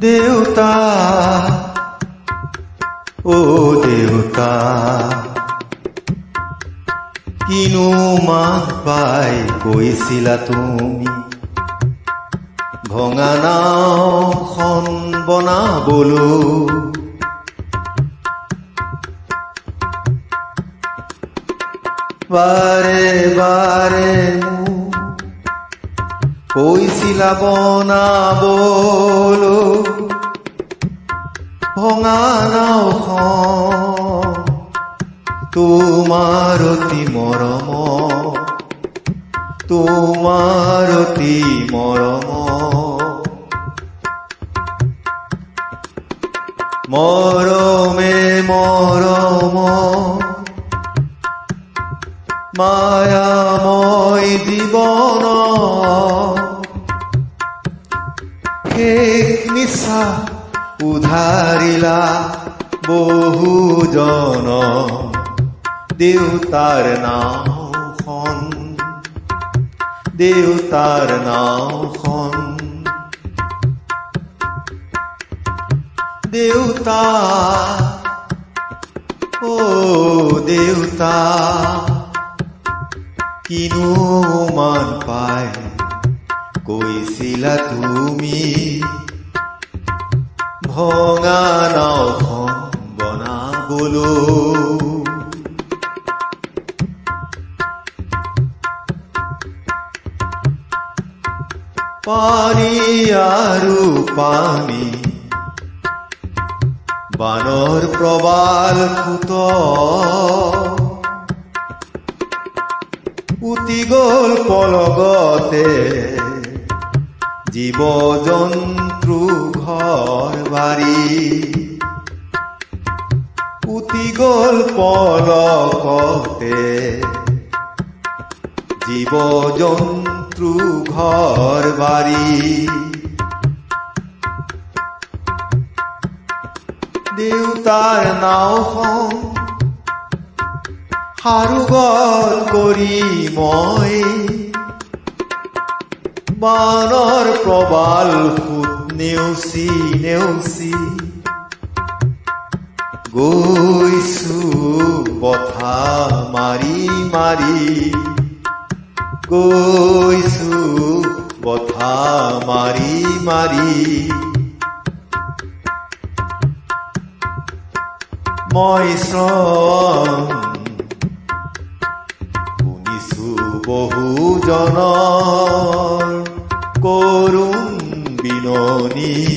দেউতা ও দেউতা, কিনো মাহ পাই কৈছিলা তুমি, ভঙা নাওখন বনাবলৈ। বাৰে বাৰে মোক কৈছিলা বনাবলৈ, ভঙা নাওখন তোমাৰ অতি মৰম, তোমাৰ অতি মৰম। মৰমে মৰম মায়াময় জীৱন, শেষ নিশ্বাস উধাৰিলা বহুজন। দেউতাৰ নাওখন, দেউতাৰ নাওখন, দেউতা ও দেউতা, কিনো মান পাই কৈছিলা তুমি, ভঙা নাওখন বনাবলৈ। পানী আৰু পানী বানৰ প্ৰবাল ফুট, উটি গ'ল পলগতে জীৱ জন্তু ঘৰ বাৰী। উটি গ'ল পলকতে জীৱ জন্তু ঘৰ বাৰী। দেউতাৰ নাওখন সাৰোগত কৰি মই, বানৰ প্ৰবাল ফুট নেওচি নেওচি গৈছো বঠা মাৰি মাৰি, গৈছো বঠা মাৰি মাৰি। মই শুনিছো বহুজনৰ কৰুণ বিননি।